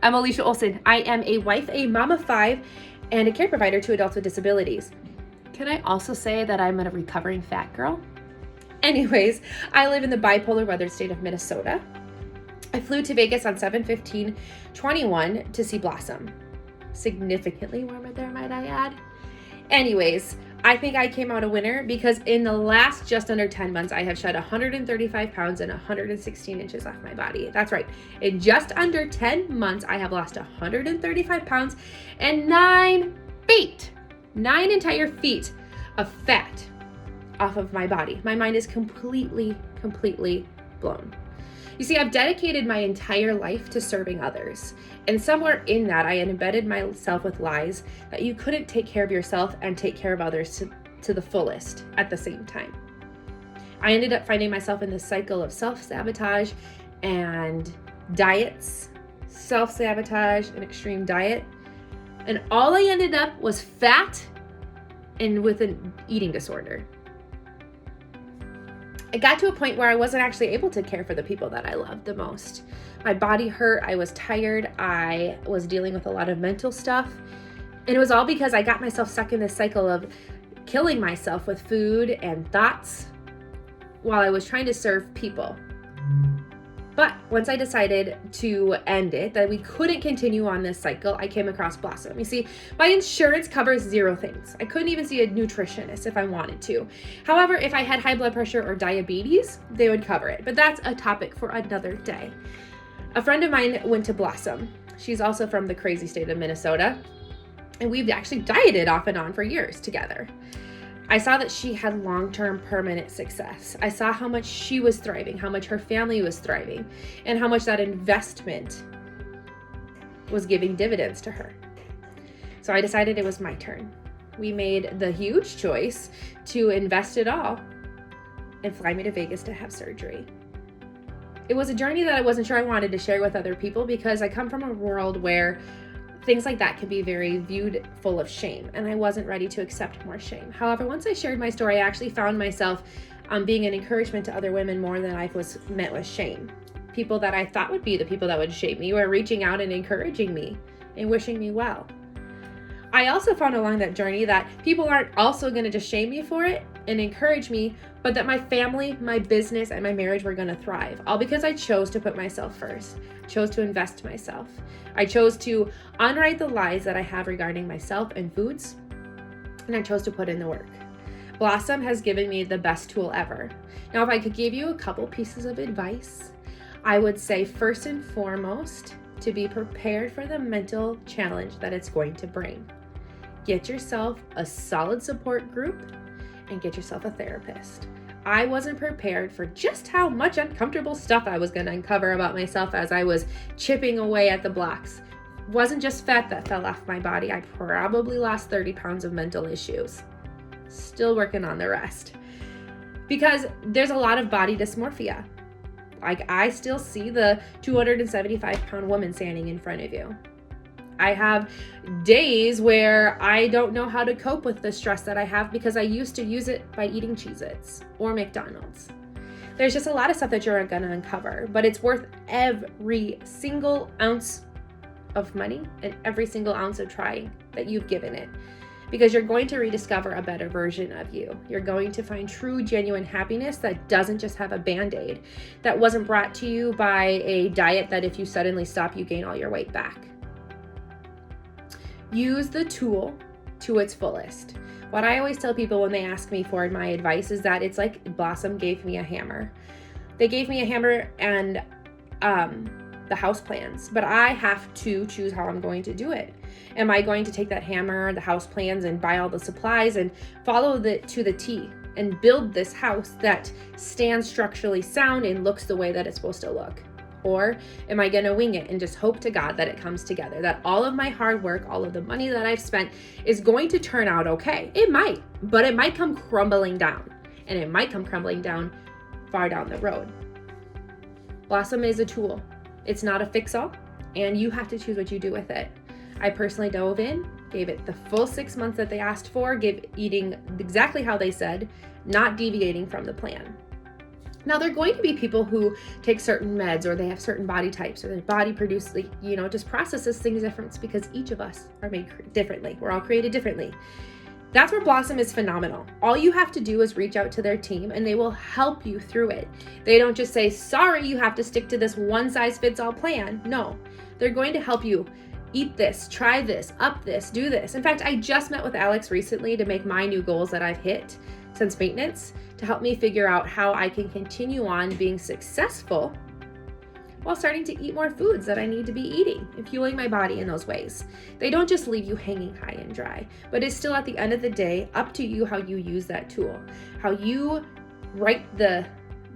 I'm Alicia Olson. I am a wife, a mom of 5, and a care provider to adults with disabilities. Can I also say that I'm a recovering fat girl? Anyways, I live in the bipolar weathered state of Minnesota. I flew to Vegas on 7/15/21 to see Blossom. Significantly warmer there, might I add. Anyways, I think I came out a winner because in the last just under 10 months, I have shed 135 pounds and 116 inches off my body. That's right. In just under 10 months, I have lost 135 pounds and 9 entire feet of fat off of my body. My mind is completely blown. You see, I've dedicated my entire life to serving others. And somewhere in that, I embedded myself with lies that you couldn't take care of yourself and take care of others to the fullest at the same time. I ended up finding myself in this cycle of self-sabotage and diets, self-sabotage and extreme diet. And all I ended up was fat and with an eating disorder. It got to a point where I wasn't actually able to care for the people that I loved the most. My body hurt, I was tired, I was dealing with a lot of mental stuff. And it was all because I got myself stuck in this cycle of killing myself with food and thoughts while I was trying to serve people. But once I decided to end it, that we couldn't continue on this cycle, I came across Blossom. You see, my insurance covers 0 things. I couldn't even see a nutritionist if I wanted to. However, if I had high blood pressure or diabetes, they would cover it. But that's a topic for another day. A friend of mine went to Blossom. She's also from the crazy state of Minnesota. And we've actually dieted off and on for years together. I saw that she had long-term permanent success. I saw how much she was thriving, how much her family was thriving, and how much that investment was giving dividends to her. So I decided it was my turn. We made the huge choice to invest it all and fly me to Vegas to have surgery. It was a journey that I wasn't sure I wanted to share with other people because I come from a world where things like that can be very viewed full of shame, and I wasn't ready to accept more shame. However, once I shared my story, I actually found myself being an encouragement to other women more than I was met with shame. People that I thought would be the people that would shame me were reaching out and encouraging me and wishing me well. I also found along that journey that people aren't also going to just shame me for it and encourage me, but that my family, my business, and my marriage were going to thrive, all because I chose to put myself first. I chose to invest in myself. I chose to unwrite the lies that I have regarding myself and foods, and I chose to put in the work. Blossom has given me the best tool ever. Now, if I could give you a couple pieces of advice, I would say first and foremost, to be prepared for the mental challenge that it's going to bring. Get yourself a solid support group and get yourself a therapist. I wasn't prepared for just how much uncomfortable stuff I was going to uncover about myself as I was chipping away at the blocks. It wasn't just fat that fell off my body. I probably lost 30 pounds of mental issues. Still working on the rest. Because there's a lot of body dysmorphia. Like, I still see the 275-pound woman standing in front of you. I have days where I don't know how to cope with the stress that I have because I used to use it by eating Cheez-Its or McDonald's. There's just a lot of stuff that you're going to uncover, but it's worth every single ounce of money and every single ounce of trying that you've given it, because you're going to rediscover a better version of you. You're going to find true, genuine happiness that doesn't just have a Band-Aid, that wasn't brought to you by a diet that if you suddenly stop, you gain all your weight back. Use the tool to its fullest. What I always tell people when they ask me for my advice is that it's like Blossom gave me a hammer. They gave me a hammer and the house plans, but I have to choose how I'm going to do it. Am I going to take that hammer, the house plans, and buy all the supplies and follow it to the T and build this house that stands structurally sound and looks the way that it's supposed to look? Or am I going to wing it and just hope to God that it comes together, that all of my hard work, all of the money that I've spent is going to turn out okay? It might, but it might come crumbling down, and it might come crumbling down far down the road. Blossom is a tool. It's not a fix-all, and you have to choose what you do with it. I personally dove in, gave it the full 6 months that they asked for, eating exactly how they said, not deviating from the plan. Now, there are going to be people who take certain meds, or they have certain body types, or their body produces, just processes things different, because each of us are made differently. We're all created differently. That's where Blossom is phenomenal. All you have to do is reach out to their team and they will help you through it. They don't just say, sorry, you have to stick to this one size fits all plan. No, they're going to help you eat this, try this, up this, do this. In fact, I just met with Alex recently to make my new goals that I've hit since maintenance, to help me figure out how I can continue on being successful while starting to eat more foods that I need to be eating and fueling my body in those ways. They don't just leave you hanging high and dry, but it's still, at the end of the day, up to you how you use that tool, how you write the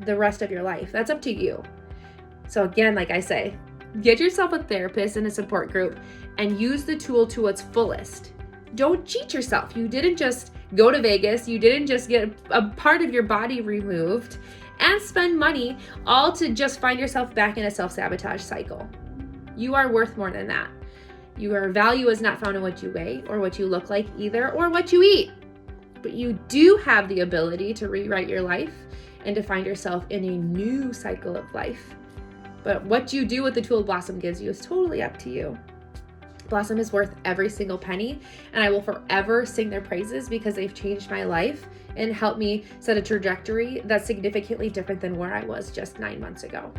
rest of your life. That's up to you. So again, like I say, get yourself a therapist and a support group and use the tool to its fullest. Don't cheat yourself. You didn't just go to Vegas. You didn't just get a part of your body removed and spend money all to just find yourself back in a self-sabotage cycle. You are worth more than that. Your value is not found in what you weigh or what you look like either, or what you eat. But you do have the ability to rewrite your life and to find yourself in a new cycle of life. But what you do with the tool Blossom gives you is totally up to you. Blossom is worth every single penny, and I will forever sing their praises, because they've changed my life and helped me set a trajectory that's significantly different than where I was just 9 months ago.